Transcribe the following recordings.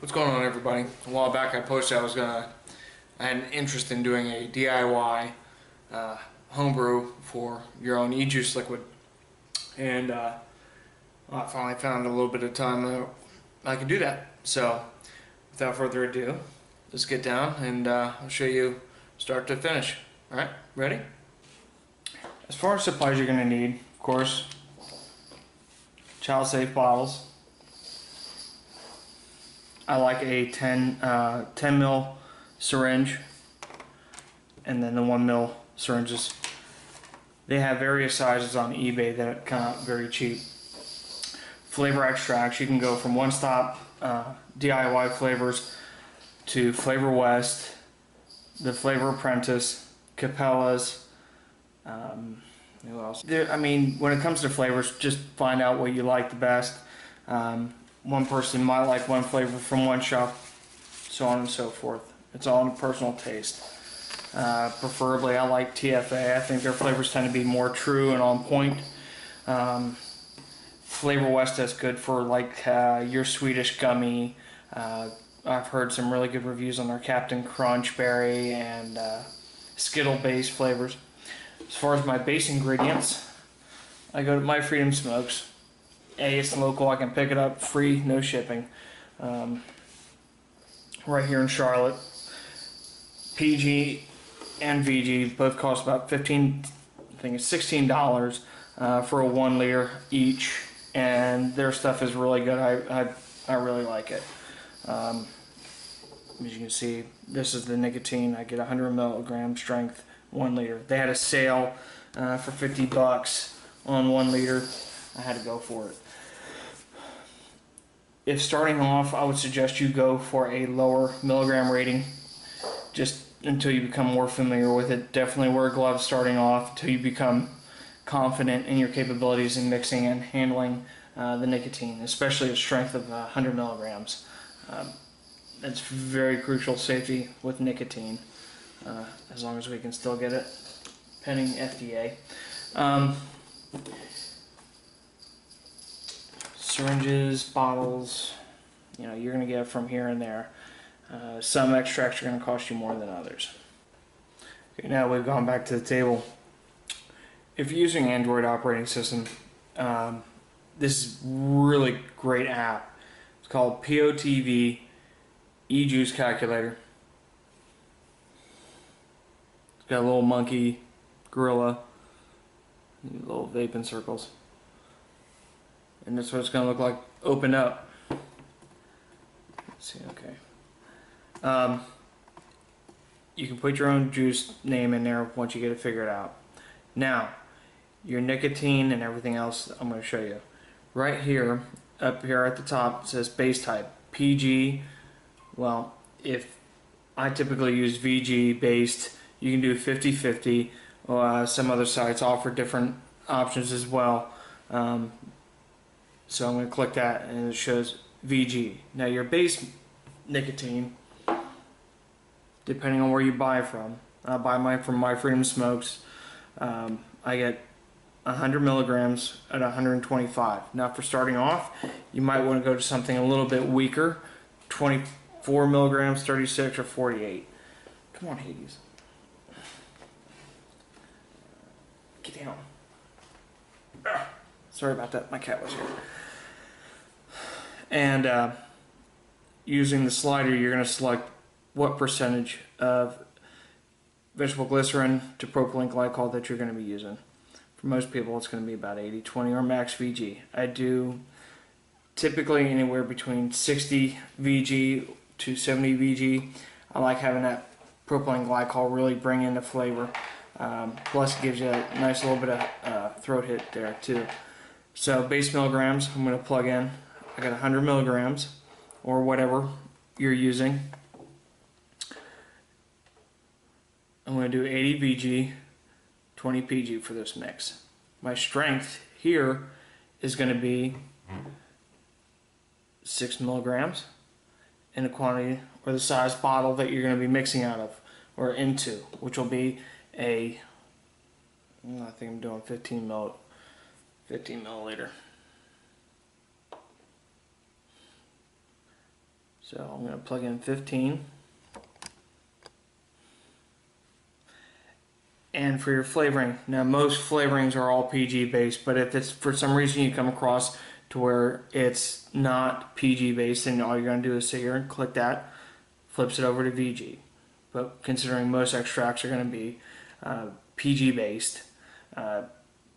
What's going on, everybody? A while back I posted I had an interest in doing a DIY homebrew for your own e-juice liquid, and I finally found a little bit of time that I could do that. So without further ado, let's get down and I'll show you start to finish. Alright, ready? As far as supplies you're going to need, of course, child safe bottles. I like a 10 mil syringe, and then the 1 mil syringes. They have various sizes on eBay that come out very cheap. Flavor extracts, you can go from One Stop DIY flavors to Flavor West, the Flavor Apprentice, Capella's. Who else? I mean, when it comes to flavors, just find out what you like the best. One person might like one flavor from one shop, so on and so forth. It's all in personal taste. Preferably, I like TFA. I think their flavors tend to be more true and on point. Flavor West is good for like your Swedish gummy. I've heard some really good reviews on their Captain Crunch Berry and Skittle based flavors. As far as my base ingredients, I go to My Freedom Smokes. It's local, I can pick it up free, no shipping. Right here in Charlotte. PG and VG both cost about $16 for a 1 liter each, and their stuff is really good. I really like it. As you can see, this is the nicotine. I get 100 milligram strength 1 liter. They had a sale for $50 on 1 liter. I had to go for it. If starting off, I would suggest you go for a lower milligram rating, just until you become more familiar with it. Definitely wear gloves starting off until you become confident in your capabilities in mixing and handling the nicotine, especially a strength of 100 milligrams. It's very crucial safety with nicotine, as long as we can still get it pending FDA. Syringes, bottles, you know, you're going to get it from here and there. Some extracts are going to cost you more than others. Okay, now we've gone back to the table. If you're using Android operating system, this is a really great app. It's called POTV e-juice calculator. It's got a little monkey, gorilla, little vaping circles. And that's what it's going to look like open up. Let's see, okay. You can put your own juice name in there once you get it figured out. Now, your nicotine and everything else I'm going to show you. Right here, up here at the top, it says base type, PG. Well, if I typically use VG based, you can do 50-50. Some other sites offer different options as well. So I'm going to click that and it shows VG. Now your base nicotine, depending on where you buy from, I buy mine from My Freedom Smokes. I get 100 milligrams at 125. Now for starting off, you might want to go to something a little bit weaker, 24 milligrams, 36 or 48. Come on, Hades. Get down. Sorry about that, my cat was here. And using the slider, you're going to select what percentage of vegetable glycerin to propylene glycol that you're going to be using. For most people, it's going to be about 80-20 or max VG. I do typically anywhere between 60 VG to 70 VG. I like having that propylene glycol really bring in the flavor. Plus, it gives you a nice little bit of throat hit there too. So base milligrams, I'm going to plug in. I got 100 milligrams or whatever you're using. I'm going to do 80 VG, 20 PG for this mix. My strength here is going to be 6 milligrams in the quantity or the size bottle that you're going to be mixing out of or into, which will be I think I'm doing 15 milliliter. So I'm going to plug in 15. And for your flavoring, now most flavorings are all PG based, but if it's for some reason you come across to where it's not PG based, then all you're going to do is sit here and click that, flips it over to VG. But considering most extracts are going to be PG based,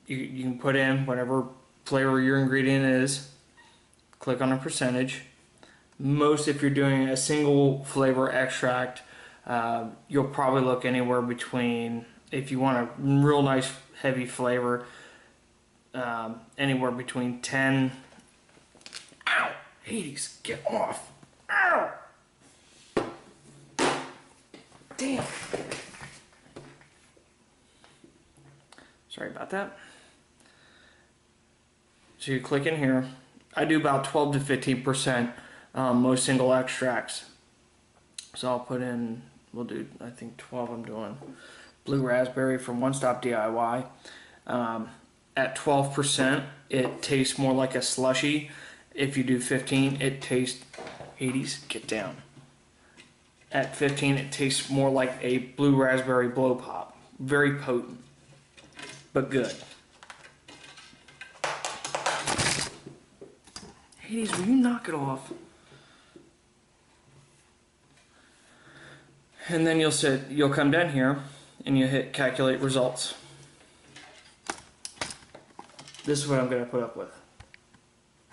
you can put in whatever flavor your ingredient is, click on a percentage. Most, if you're doing a single flavor extract, you'll probably look anywhere between, if you want a real nice heavy flavor, anywhere between 10, ow, Hades, get off, ow, damn, sorry about that. So you click in here, I do about 12 to 15% most single extracts. So I'll put in, we'll do, I think 12 I'm doing. Blue raspberry from One Stop DIY. At 12%, it tastes more like a slushy. If you do 15, it tastes, Hades, get down. At 15, it tastes more like a blue raspberry blow pop. Very potent, but good. Hades, will you knock it off? And then you'll come down here and you hit calculate results. This is what I'm going to put up with.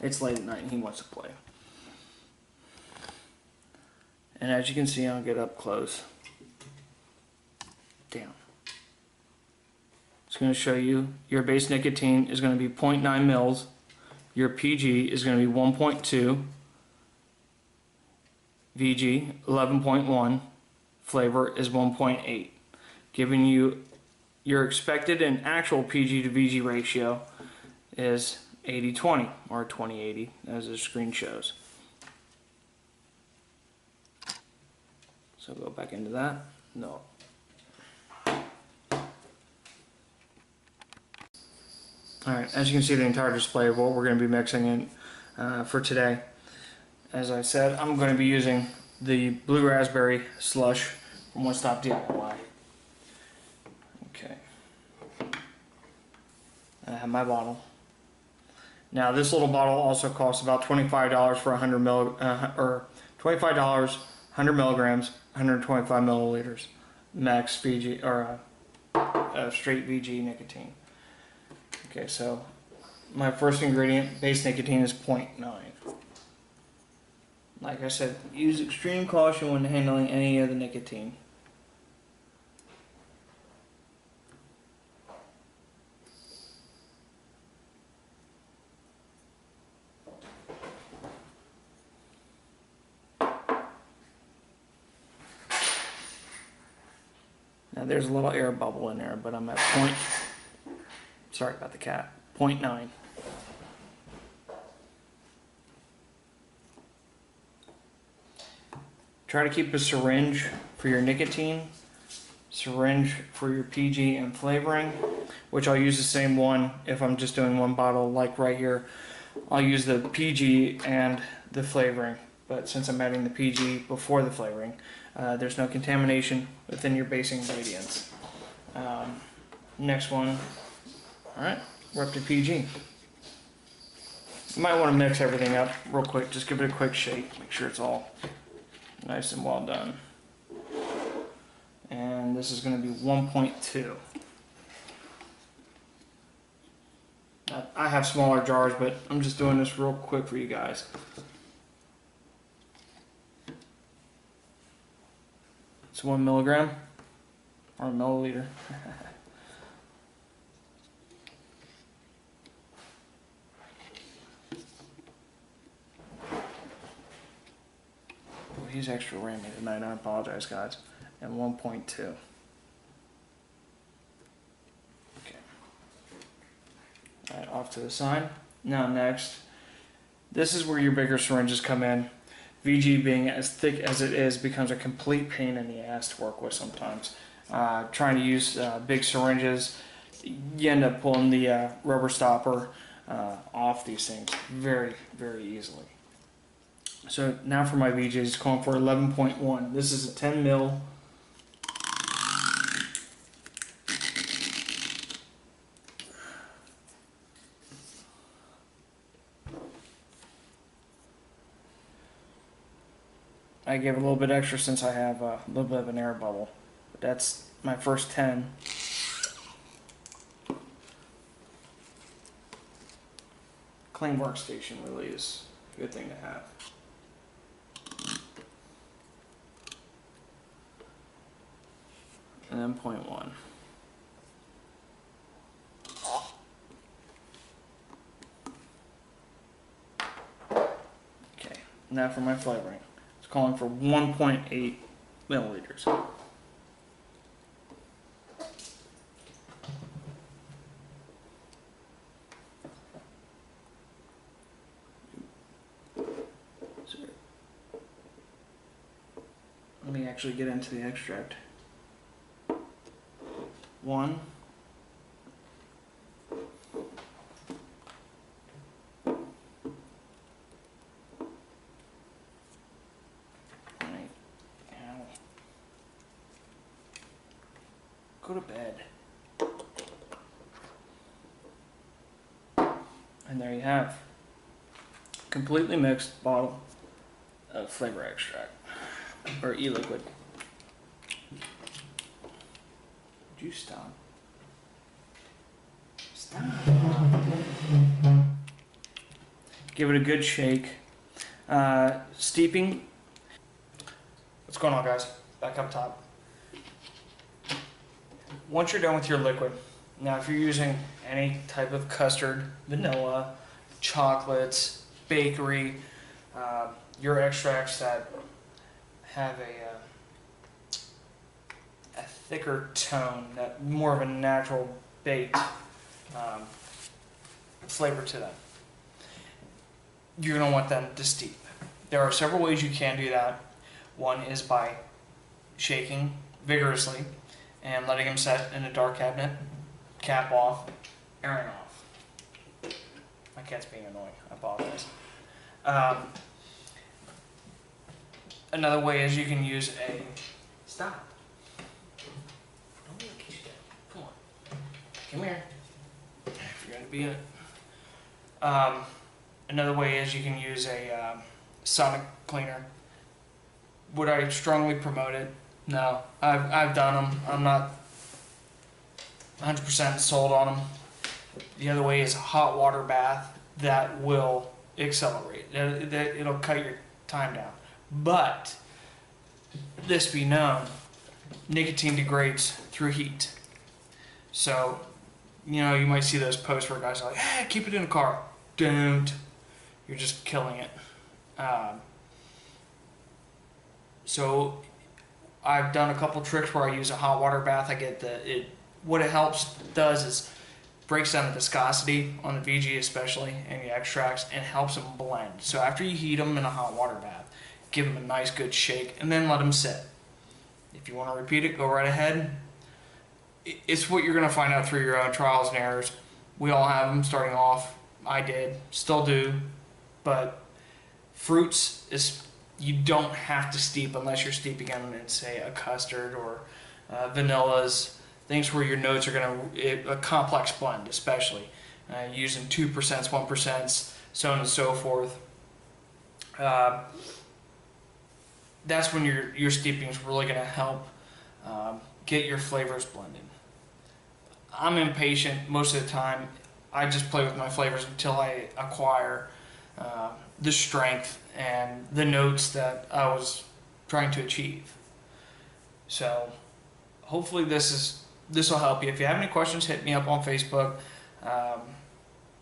It's late at night and he wants to play. And as you can see, I'll get up close. Down. It's going to show you your base nicotine is going to be 0.9 mils. Your PG is going to be 1.2. VG 11.1. Flavor is 1.8. Giving you your expected and actual PG to VG ratio is 80-20 or 20-80 as the screen shows. So go back into that. No. Alright, as you can see, the entire display of what we're going to be mixing in for today. As I said, I'm going to be using the blue raspberry slush from One Stop DIY. Okay. I have my bottle. Now this little bottle also costs about $25 for 100 or $25, 100 milligrams, 125 milliliters, max VG or straight VG nicotine. Okay, so my first ingredient, base nicotine, is 0.9. Like I said, use extreme caution when handling any of the nicotine. Now there's a little air bubble in there, but I'm at sorry about the cat, 0.9. Try to keep a syringe for your nicotine, syringe for your PG and flavoring, which I'll use the same one if I'm just doing one bottle, like right here. I'll use the PG and the flavoring, but since I'm adding the PG before the flavoring, there's no contamination within your base ingredients. Next one, alright, we're up to PG. You might want to mix everything up real quick, just give it a quick shake, make sure it's all nice and well done. And this is going to be 1.2. I have smaller jars, but I'm just doing this real quick for you guys. It's 1 milligram or a milliliter. He's extra ramming tonight, I apologize guys. And 1.2. Okay. Alright, off to the side. Now next, this is where your bigger syringes come in. VG being as thick as it is becomes a complete pain in the ass to work with sometimes. Trying to use big syringes, you end up pulling the rubber stopper off these things very, very easily. So now for my VJs, it's calling for 11.1. This is a 10 mil. I gave a little bit extra since I have a little bit of an air bubble. But that's my first 10. Clean workstation really is a good thing to have. And then 0.1. Okay, now for my flavoring. It's calling for 1.8 milliliters. Let me actually get into the extract. 1. Go to bed. And there you have completely mixed bottle of flavor extract, or Eliquid. Would you stop? Stop. Give it a good shake. Steeping. What's going on, guys? Back up top. Once you're done with your liquid, now if you're using any type of custard, vanilla, chocolates, bakery, your extracts that have a thicker tone, that more of a natural baked flavor to them, you're going to want them to steep. There are several ways you can do that. One is by shaking vigorously and letting them set in a dark cabinet, cap off, airing off. My cat's being annoying, I apologize. Another way is you can use a, stop. Don't be a kitty cat. Come on. Come here. If you're gonna be in it. Another way is you can use a sonic cleaner. Would I strongly promote it? No, I've done them. I'm not 100% sold on them. The other way is a hot water bath that will accelerate. It'll cut your time down. But this be known, nicotine degrades through heat. So, you know, you might see those posts where guys are like, "Hey, keep it in the car." Don't. You're just killing it. So I've done a couple tricks where I use a hot water bath. I get what it does is breaks down the viscosity on the VG especially and the extracts and helps them blend. So after you heat them in a hot water bath, give them a nice good shake and then let them sit. If you want to repeat it, go right ahead. It's what you're going to find out through your own trials and errors. We all have them starting off. I did, still do, but fruits is, you don't have to steep unless you're steeping them in, say, a custard or vanillas, things where your notes are going to, a complex blend especially, using 2%, 1%, so on and so forth. That's when your steeping is really going to help get your flavors blended. I'm impatient most of the time. I just play with my flavors until I acquire the strength and the notes that I was trying to achieve. So hopefully this will help you. If you have any questions, hit me up on Facebook.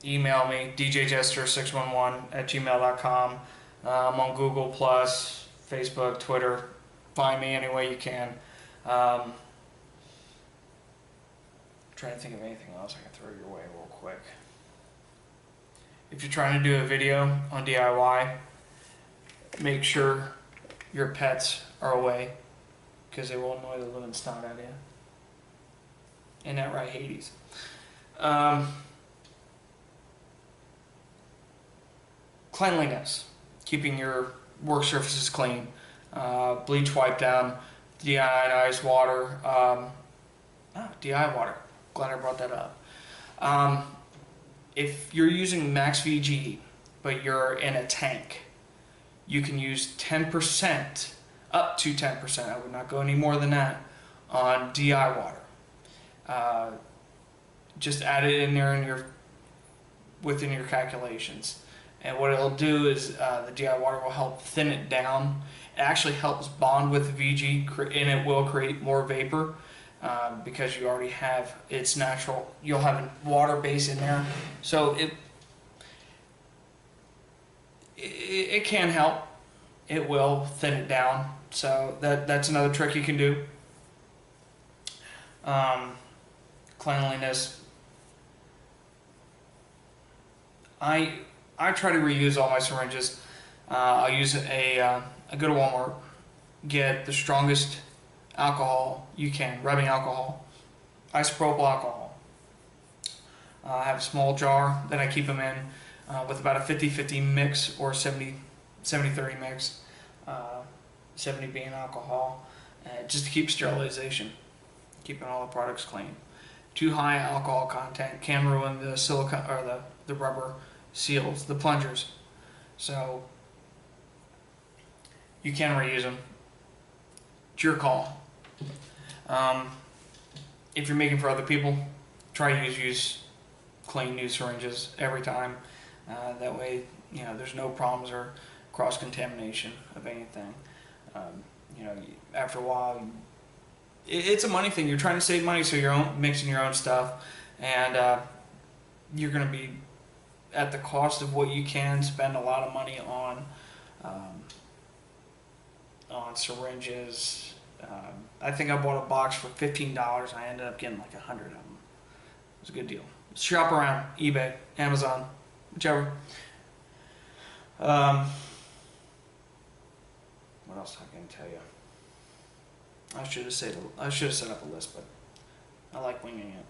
Email me, djjester611@gmail.com. I'm on Google+, Facebook, Twitter. Find me any way you can. Trying to think of anything else I can throw your way real quick. If you're trying to do a video on DIY, make sure your pets are away because they will annoy the living snot out of you. Ain't that right, Hades? Cleanliness, keeping your work surfaces clean. Bleach wipe down, deionized water, DI water. Glad I brought that up. If you're using max VG, but you're in a tank, you can use 10%, up to 10%, I would not go any more than that, on DI water. Just add it in there within your calculations. And what it'll do is the DI water will help thin it down. It actually helps bond with the VG, and it will create more vapor because you already have its natural, you'll have a water base in there. So it can help. It will thin it down. So that's another trick you can do. Cleanliness. I try to reuse all my syringes. I'll use I go to Walmart, get the strongest alcohol you can, rubbing alcohol, isopropyl alcohol. I have a small jar that I keep them in with about a 50-50 mix or 70-30 mix, 70 being alcohol, just to keep sterilization, keeping all the products clean. Too high alcohol content can ruin the silicone or the rubber seals, the plungers. So you can reuse them. It's your call. If you're making for other people, try to use clean new syringes every time. That way, there's no problems or cross-contamination of anything. After a while, it's a money thing. You're trying to save money, so you're mixing your own stuff, and you're going to be at the cost of what you can spend a lot of money on syringes. I think I bought a box for $15. I ended up getting like 100 of them. It was a good deal. Shop around, eBay, Amazon, whichever. What else I can tell you? I should have set up a list, but I like winging it.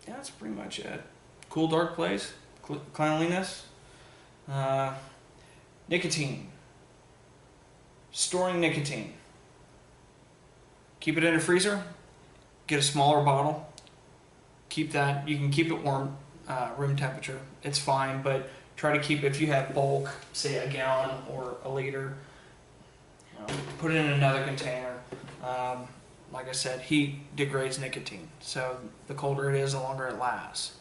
Yeah, that's pretty much it. Cool, dark place, cleanliness, nicotine. Storing nicotine. Keep it in a freezer. Get a smaller bottle. Keep that. You can keep it warm, room temperature. It's fine, but try to keep, if you have bulk, say a gallon or a liter, put it in another container. Like I said, heat degrades nicotine, so the colder it is, the longer it lasts.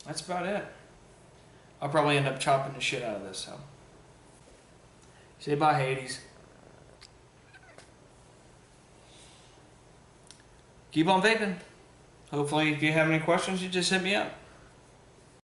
That's about it. I'll probably end up chopping the shit out of this, so. Say bye, Hades. Keep on vaping. Hopefully, if you have any questions, you just hit me up.